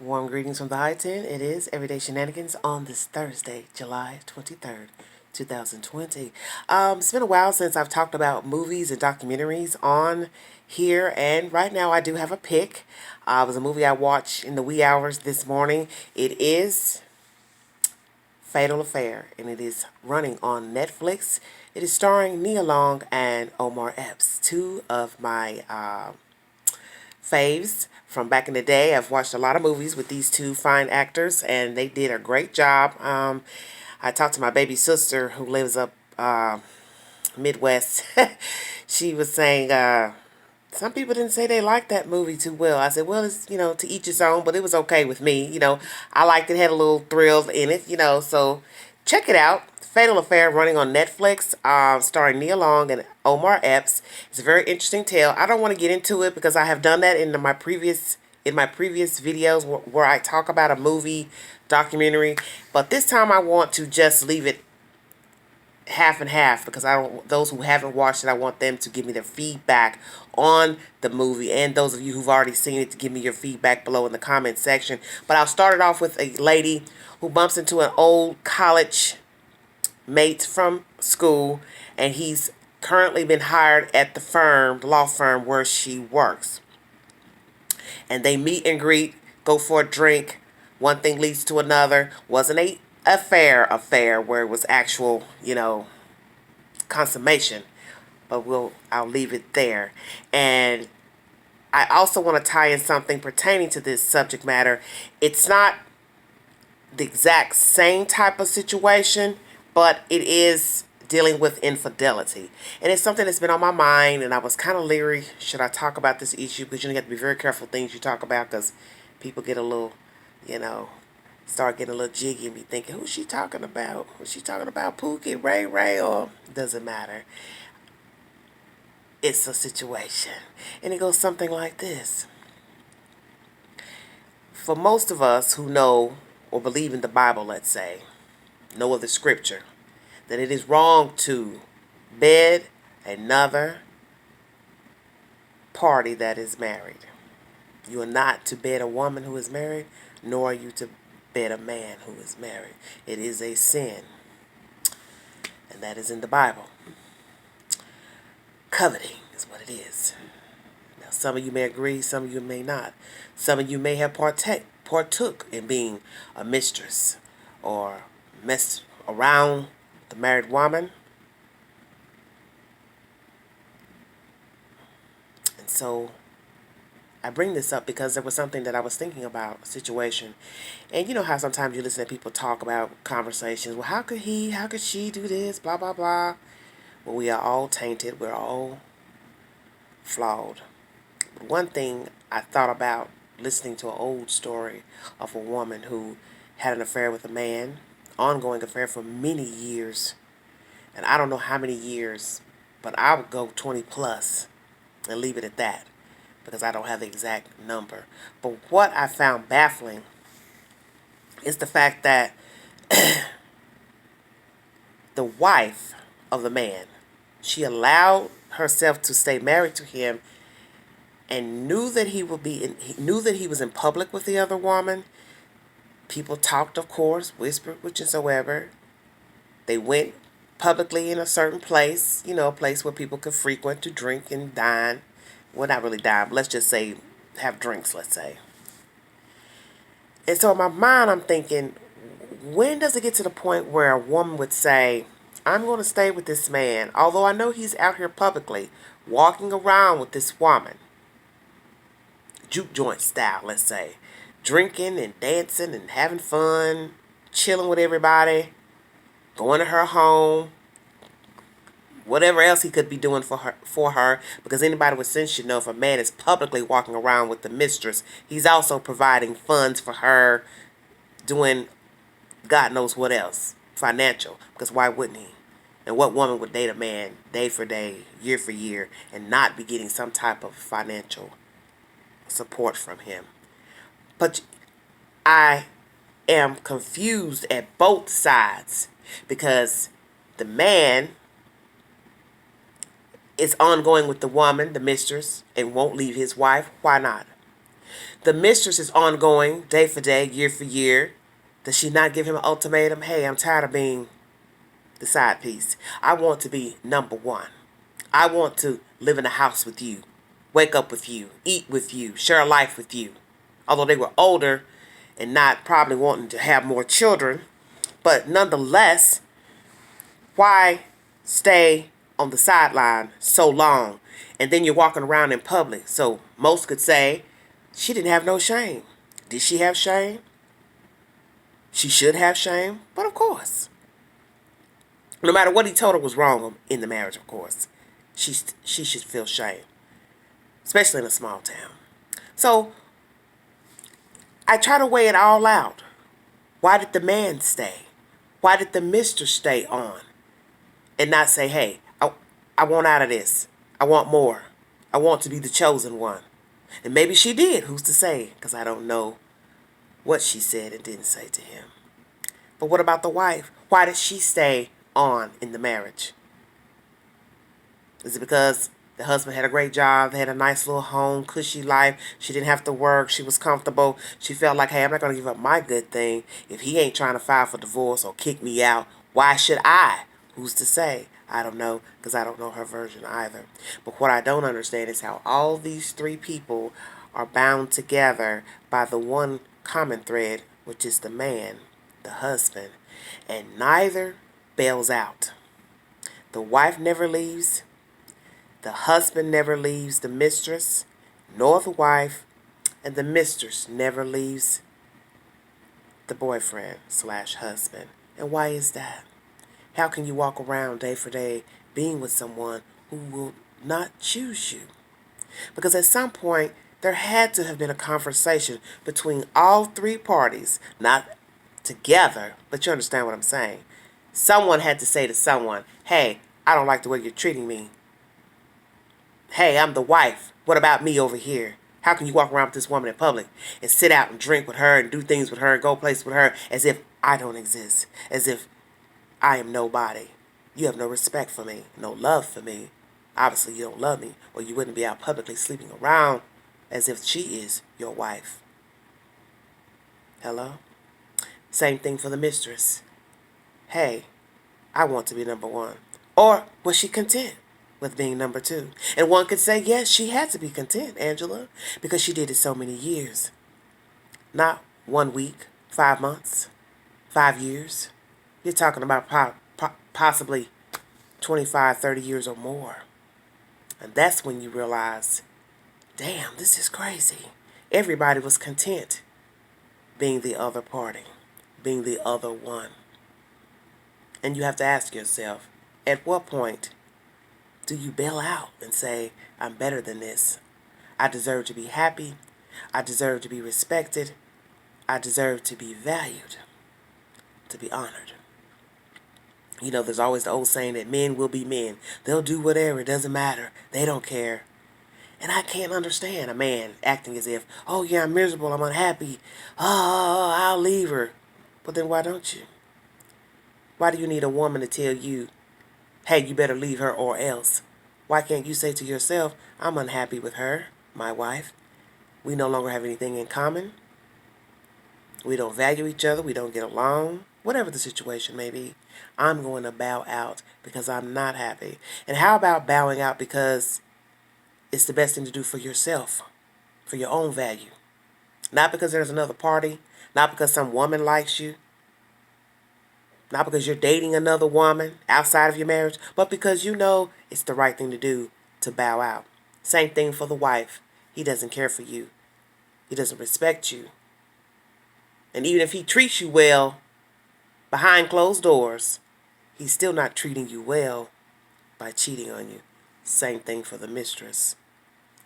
Warm greetings from the High 10. It is Everyday Shenanigans on this Thursday, July 23rd, 2020. It's been a while since I've talked about movies and documentaries on here, and right now I do have a pick. It was a movie I watched in the wee hours this morning. It is Fatal Affair, and it is running on Netflix. It is starring Nia Long and Omar Epps, two of my faves from back in the day. I've watched a lot of movies with these two fine actors, and they did a great job. I talked to my baby sister who lives up Midwest. She was saying some people didn't say they liked that movie too well. I said, well, it's, to each his own, but it was okay with me. I liked it, had a little thrill in it, so check it out. Fatal Affair running on Netflix, starring Nia Long and Omar Epps. It's a very interesting tale. I don't want to get into it because I have done that in my previous videos where I talk about a movie documentary, but this time I want to just leave it half and half because I don't. Those who haven't watched it, I want them to give me their feedback on the movie, and those of you who've already seen it to give me your feedback below in the comment section. But I'll start it off with a lady who bumps into an old college mate from school, and he's currently been hired at the law firm where she works. And they meet and greet, go for a drink. One thing leads to another. Wasn't a affair where it was actual, consummation. But I'll leave it there. And I also want to tie in something pertaining to this subject matter. It's not the exact same type of situation, but it is dealing with infidelity. And it's something that's been on my mind, and I was kind of leery, should I talk about this issue? Because you have to be very careful things you talk about, because people get a little, start getting a little jiggy and be thinking, who's she talking about? Was she talking about Pookie, Ray, or doesn't matter. It's a situation. And it goes something like this. For most of us who know or believe in the Bible, let's say, know of the scripture, that it is wrong to bed another party that is married. You are not to bed a woman who is married, nor are you to bed a man who is married. It is a sin, and that is in the Bible. Coveting is what it is. Now, some of you may agree, some of you may not. Some of you may have partook in being a mistress or messed around the married woman. And so I bring this up because there was something that I was thinking about, a situation. And you know how sometimes you listen to people talk about conversations. Well, how could she do this, blah, blah, blah. Well, we are all tainted. We're all flawed. But one thing I thought about listening to an old story of a woman who had an affair with a man, ongoing affair for many years. And I don't know how many years, but I would go 20 plus and leave it at that because I don't have the exact number. But what I found baffling is the fact that the wife of the man, she allowed herself to stay married to him and knew that he was in public with the other woman. People talked, of course, whispered, which is soever. They went publicly in a certain place, a place where people could frequent to drink and dine. Well, not really dine, but let's just say have drinks, let's say. And so in my mind, I'm thinking, when does it get to the point where a woman would say, I'm going to stay with this man, although I know he's out here publicly, walking around with this woman, juke joint style, let's say, drinking and dancing and having fun, chilling with everybody, going to her home, whatever else he could be doing for her, because anybody with sense should know if a man is publicly walking around with the mistress, he's also providing funds for her, doing God knows what else, financial, because why wouldn't he? And what woman would date a man day for day, year for year, and not be getting some type of financial support from him? But I am confused at both sides, because the man is ongoing with the woman, the mistress, and won't leave his wife. Why not? The mistress is ongoing, day for day, year for year. Does she not give him an ultimatum? Hey, I'm tired of being the side piece. I want to be number one. I want to live in a house with you, wake up with you, eat with you, share a life with you. Although they were older and not probably wanting to have more children, but nonetheless, why stay on the sideline so long? And then you're walking around in public. So most could say she didn't have no shame. Did she have shame? She should have shame, but of course. No matter what he told her was wrong in the marriage, of course, she should feel shame, especially in a small town. So I try to weigh it all out. Why did the man stay? Why did the mistress stay on and not say, hey, I want out of this. I want more. I want to be the chosen one. And maybe she did. Who's to say? Because I don't know what she said and didn't say to him. But what about the wife? Why did she stay on in the marriage? Is it because the husband had a great job, they had a nice little home, cushy life, she didn't have to work, she was comfortable, she felt like, hey, I'm not going to give up my good thing if he ain't trying to file for divorce or kick me out. Why should I? Who's to say? I don't know, because I don't know her version either. But what I don't understand is how all these three people are bound together by the one common thread, which is the man, the husband, and neither bails out. The wife never leaves. The husband never leaves the mistress, nor the wife, and the mistress never leaves the boyfriend/husband. And why is that? How can you walk around day for day being with someone who will not choose you? Because at some point, there had to have been a conversation between all three parties, not together, but you understand what I'm saying. Someone had to say to someone, hey, I don't like the way you're treating me. Hey, I'm the wife. What about me over here? How can you walk around with this woman in public and sit out and drink with her and do things with her and go places with her as if I don't exist, as if I am nobody? You have no respect for me, no love for me. Obviously, you don't love me, or you wouldn't be out publicly sleeping around as if she is your wife. Hello? Same thing for the mistress. Hey, I want to be number one. Or was she content with being number two? And one could say, yes, she had to be content, Angela, because she did it so many years. Not 1 week, 5 months, 5 years. You're talking about possibly 25, 30 years or more. And that's when you realize, damn, this is crazy. Everybody was content being the other party, being the other one. And you have to ask yourself, at what point do you bail out and say, I'm better than this? I deserve to be happy. I deserve to be respected. I deserve to be valued, to be honored. You know, there's always the old saying that men will be men. They'll do whatever. It doesn't matter. They don't care. And I can't understand a man acting as if, oh, yeah, I'm miserable. I'm unhappy. Oh, I'll leave her. But then why don't you? Why do you need a woman to tell you, hey, you better leave her or else? Why can't you say to yourself, I'm unhappy with her, my wife. We no longer have anything in common. We don't value each other. We don't get along. Whatever the situation may be, I'm going to bow out because I'm not happy. And how about bowing out because it's the best thing to do for yourself, for your own value? Not because there's another party, not because some woman likes you, not because you're dating another woman outside of your marriage, but because you know it's the right thing to do to bow out. Same thing for the wife. He doesn't care for you. He doesn't respect you. And even if he treats you well behind closed doors, he's still not treating you well by cheating on you. Same thing for the mistress.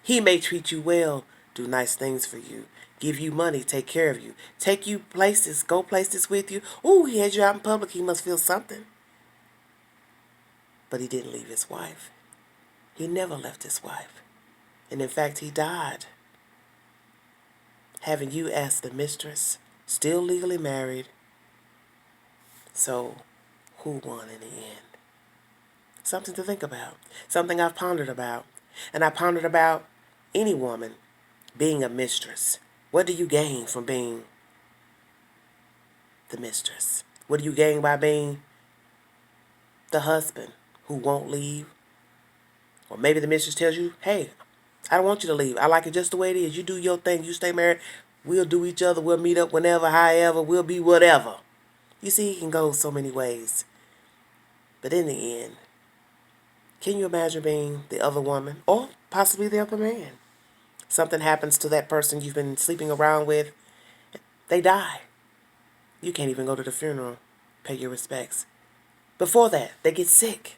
He may treat you well, do nice things for you, give you money, take care of you, take you places, go places with you. Ooh, he has you out in public, he must feel something. But he didn't leave his wife. He never left his wife. And in fact, he died, having you as the mistress, still legally married. So, who won in the end? Something to think about. Something I've pondered about. And I pondered about any woman being a mistress. What do you gain from being the mistress? What do you gain by being the husband who won't leave? Or maybe the mistress tells you, hey, I don't want you to leave. I like it just the way it is. You do your thing. You stay married. We'll do each other. We'll meet up whenever, however. We'll be whatever. You see, it can go so many ways. But in the end, can you imagine being the other woman or possibly the other man? Something happens to that person you've been sleeping around with. They die. You can't even go to the funeral, pay your respects. Before that, they get sick.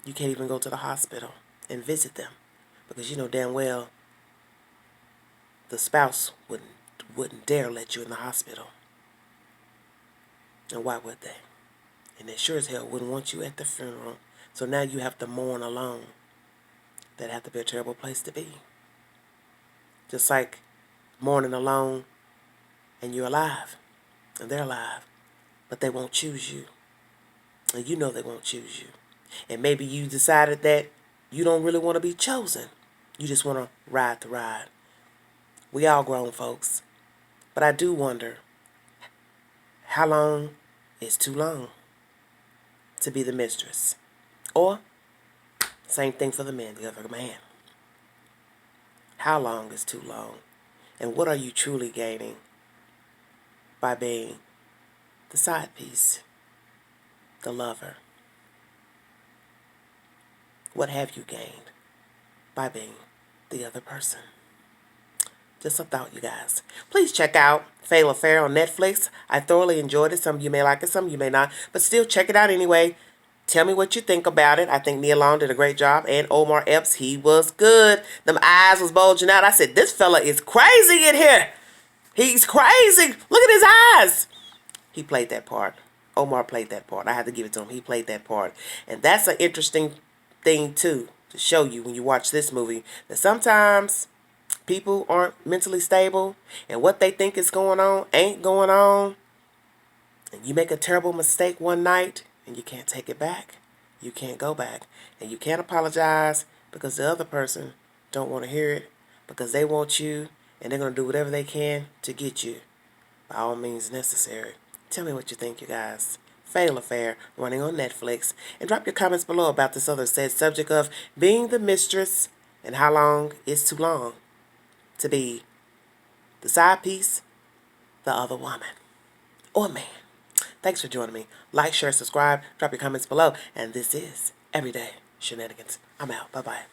You can't even go to the hospital and visit them because you know damn well the spouse wouldn't dare let you in the hospital. And why would they? And they sure as hell wouldn't want you at the funeral. So now you have to mourn alone. That'd have to be a terrible place to be. Just like mourning alone and you're alive and they're alive, but they won't choose you. And you know they won't choose you. And maybe you decided that you don't really want to be chosen. You just want to ride the ride. We all grown folks. But I do wonder, how long is too long to be the mistress? Or, same thing for the man, the other man. How long is too long? And what are you truly gaining by being the side piece, the lover? What have you gained by being the other person? Just a thought, you guys. Please check out Fatal Affair on Netflix. I thoroughly enjoyed it. Some of you may like it, some of you may not. But still, check it out anyway. Tell me what you think about it. I think Nia Long did a great job. And Omar Epps, he was good. Them eyes was bulging out. I said, this fella is crazy in here. He's crazy. Look at his eyes. He played that part. Omar played that part. I had to give it to him. He played that part. And that's an interesting thing, too, to show you when you watch this movie. That sometimes people aren't mentally stable. And what they think is going on ain't going on. And you make a terrible mistake one night. And you can't take it back. You can't go back. And you can't apologize because the other person don't want to hear it. Because they want you. And they're going to do whatever they can to get you. By all means necessary. Tell me what you think, you guys. Fatal Affair, running on Netflix. And drop your comments below about this other said subject of being the mistress. And how long is too long to be the side piece, the other woman. Or man. Thanks for joining me. Like, share, subscribe, drop your comments below. And this is Everyday Shenanigans. I'm out. Bye-bye.